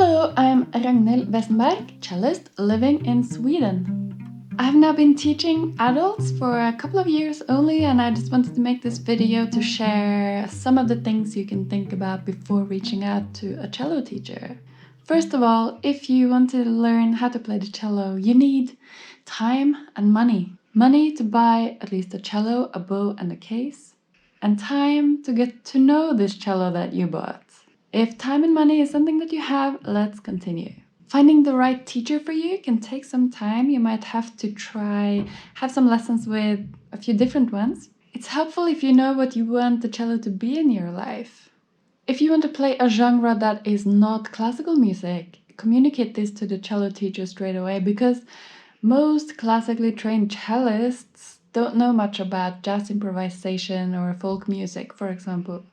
Hello, I'm Ragnhild Westenberg, cellist living in Sweden. I've now been teaching adults for a couple of years only, and I just wanted to make this video to share some of the things you can think about before reaching out to a cello teacher. First of all, if you want to learn how to play the cello, you need time and money. Money to buy at least a cello, a bow and a case, and time to get to know this cello that you bought. If time and money is something that you have, let's continue. Finding the right teacher for you can take some time. You might have to have some lessons with a few different ones. It's helpful if you know what you want the cello to be in your life. If you want to play a genre that is not classical music, communicate this to the cello teacher straight away, because most classically trained cellists don't know much about jazz improvisation or folk music, for example.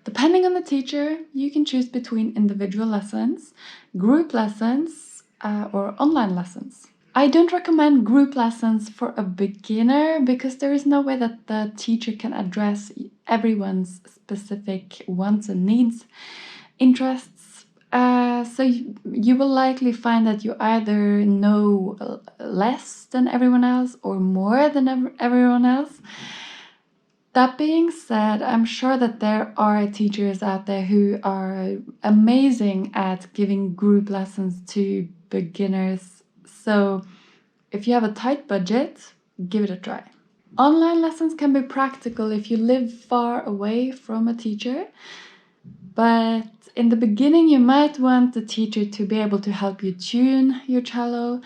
Depending on the teacher, you can choose between individual lessons, group lessons, or online lessons. I don't recommend group lessons for a beginner because there is no way that the teacher can address everyone's specific wants and needs, interests. So you will likely find that you either know less than everyone else or more than everyone else. That being said, I'm sure that there are teachers out there who are amazing at giving group lessons to beginners. So if you have a tight budget, give it a try. Online lessons can be practical if you live far away from a teacher, but in the beginning you might want the teacher to be able to help you tune your cello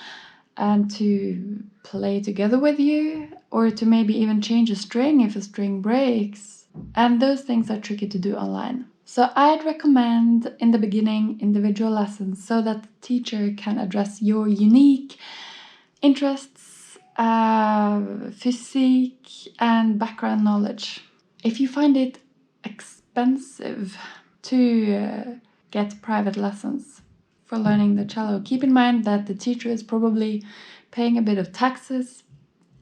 and to play together with you, or to maybe even change a string if a string breaks. And those things are tricky to do online. So I'd recommend in the beginning individual lessons so that the teacher can address your unique interests, physique and background knowledge. If you find it expensive to get private lessons for learning the cello, keep in mind that the teacher is probably paying a bit of taxes,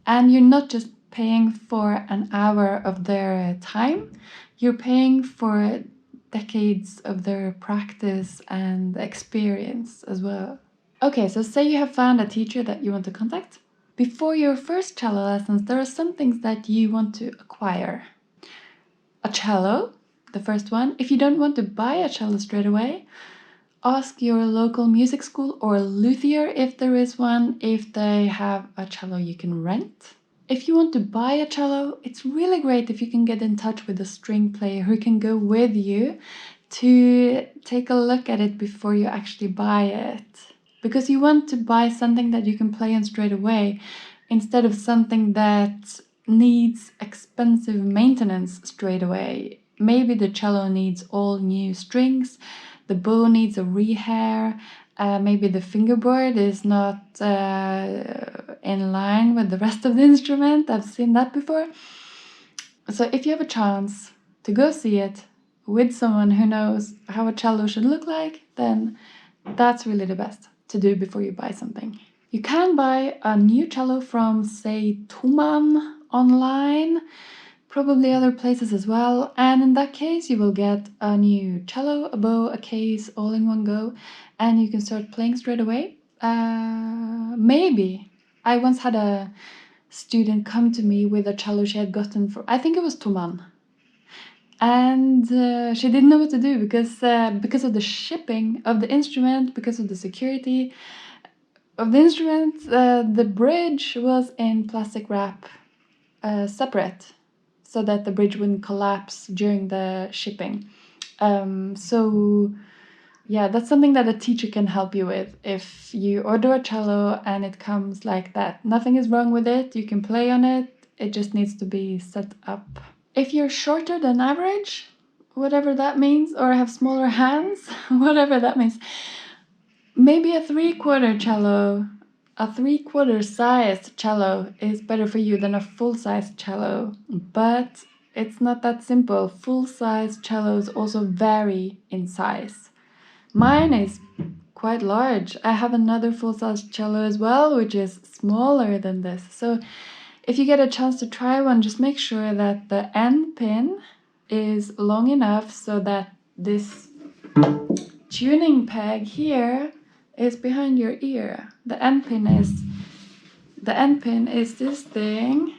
and you're not just paying for an hour of their time, you're paying for decades of their practice and experience as well. Okay, so say you have found a teacher that you want to contact. Before your first cello lessons, there are some things that you want to acquire. A cello, the first one. If you don't want to buy a cello straight away, ask your local music school or luthier, if there is one, if they have a cello you can rent. If you want to buy a cello, it's really great if you can get in touch with a string player who can go with you to take a look at it before you actually buy it. Because you want to buy something that you can play on straight away instead of something that needs expensive maintenance straight away. Maybe the cello needs all new strings, the bow needs a rehair, maybe the fingerboard is not in line with the rest of the instrument. I've seen that before. So if you have a chance to go see it with someone who knows how a cello should look like, then that's really the best to do before you buy something. You can buy a new cello from, say, Thomann online, probably other places as well, and in that case you will get a new cello, a bow, a case, all in one go, and you can start playing straight away. Maybe. I once had a student come to me with a cello she had gotten for, I think it was Thomann, and she didn't know what to do because of the shipping of the instrument, because of the security of the instrument. The bridge was in plastic wrap, separate, so that the bridge wouldn't collapse during the shipping. So yeah, that's something that a teacher can help you with. If you order a cello and it comes like that, nothing is wrong with it, you can play on it, it just needs to be set up. If you're shorter than average, whatever that means, or have smaller hands, whatever that means, maybe a 3/4 cello, a 3/4 sized cello is better for you than a full-size cello. But it's not that simple. Full-size cellos also vary in size. Mine is quite large. I have another full-size cello as well, which is smaller than this. So if you get a chance to try one, just make sure that the end pin is long enough so that this tuning peg here is behind your ear. The end pin is this thing,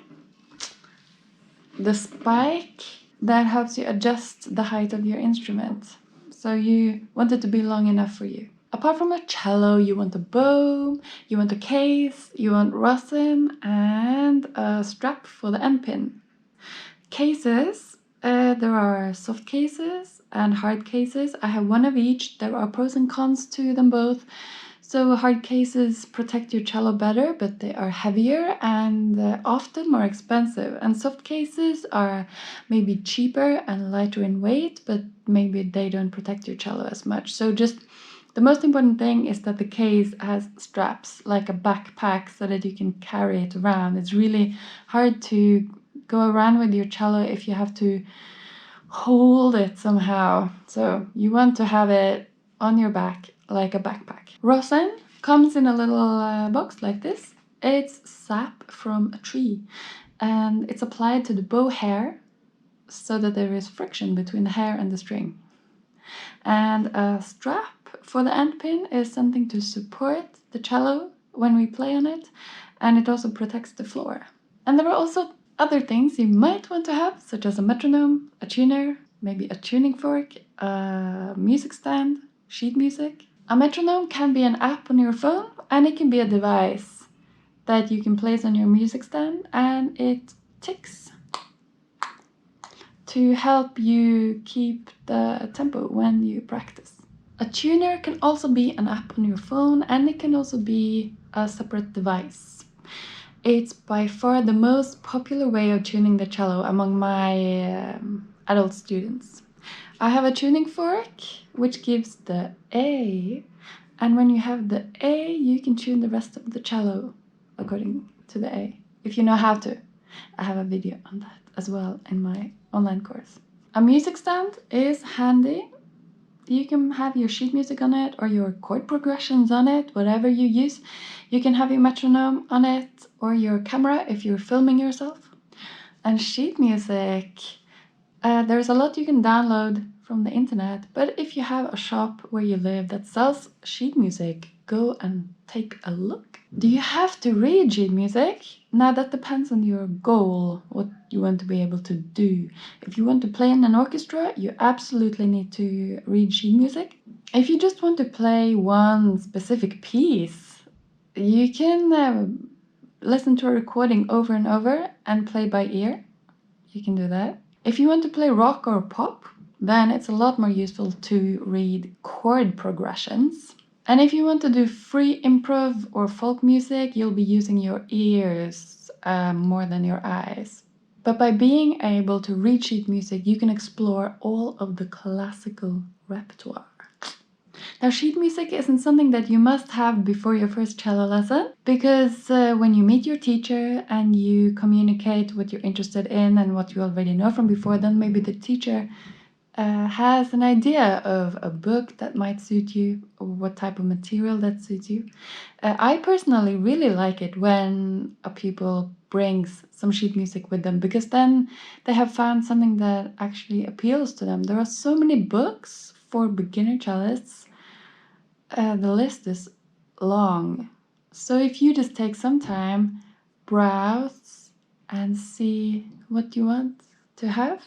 the spike that helps you adjust the height of your instrument. So you want it to be long enough for you. Apart from a cello, you want a bow, you want a case, you want rosin, and a strap for the end pin. Cases, there are soft cases and hard cases. I have one of each. There are pros and cons to them both. So hard cases protect your cello better, but they are heavier and often more expensive. And soft cases are maybe cheaper and lighter in weight, but maybe they don't protect your cello as much. So just the most important thing is that the case has straps, like a backpack, so that you can carry it around. It's really hard to go around with your cello if you have to hold it somehow. So you want to have it on your back like a backpack. Rosin comes in a little box like this. It's sap from a tree and it's applied to the bow hair so that there is friction between the hair and the string. And a strap for the end pin is something to support the cello when we play on it, and it also protects the floor. And there are also other things you might want to have, such as a metronome, a tuner, maybe a tuning fork, a music stand, sheet music. A metronome can be an app on your phone, and it can be a device that you can place on your music stand, and it ticks to help you keep the tempo when you practice. A tuner can also be an app on your phone, and it can also be a separate device. It's by far the most popular way of tuning the cello among my adult students. I have a tuning fork which gives the A, and when you have the A, you can tune the rest of the cello according to the A, if you know how to. I have a video on that as well in my online course. A music stand is handy. You can have your sheet music on it or your chord progressions on it, whatever you use. You can have your metronome on it or your camera if you're filming yourself. And sheet music, there's a lot you can download from the internet, but if you have a shop where you live that sells sheet music, go and take a look. Do you have to read sheet music? Now that depends on your goal, what you want to be able to do. If you want to play in an orchestra, you absolutely need to read sheet music. If you just want to play one specific piece, you can listen to a recording over and over and play by ear. You can do that. If you want to play rock or pop, then it's a lot more useful to read chord progressions. And if you want to do free improv or folk music, you'll be using your ears more than your eyes. But by being able to read sheet music, you can explore all of the classical repertoire. Now, sheet music isn't something that you must have before your first cello lesson, because when you meet your teacher and you communicate what you're interested in and what you already know from before, then maybe the teacher has an idea of a book that might suit you or what type of material that suits you. I personally really like it when a pupil brings some sheet music with them, because then they have found something that actually appeals to them. There are so many books for beginner cellists. The list is long. So if you just take some time, browse and see what you want to have,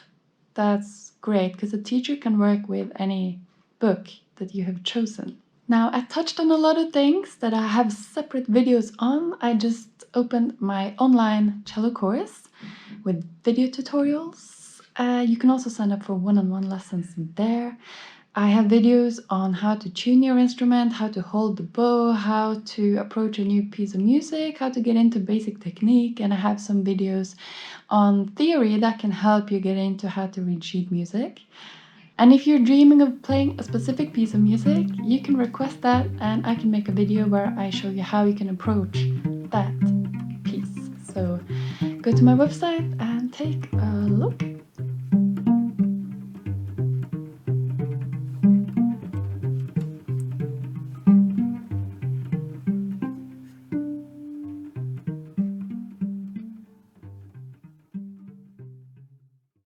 that's great, because a teacher can work with any book that you have chosen. Now, I touched on a lot of things that I have separate videos on. I just opened my online cello course with video tutorials. You can also sign up for one-on-one lessons there. I have videos on how to tune your instrument, how to hold the bow, how to approach a new piece of music, how to get into basic technique, and I have some videos on theory that can help you get into how to read sheet music. And if you're dreaming of playing a specific piece of music, you can request that and I can make a video where I show you how you can approach that piece. So go to my website and take a look.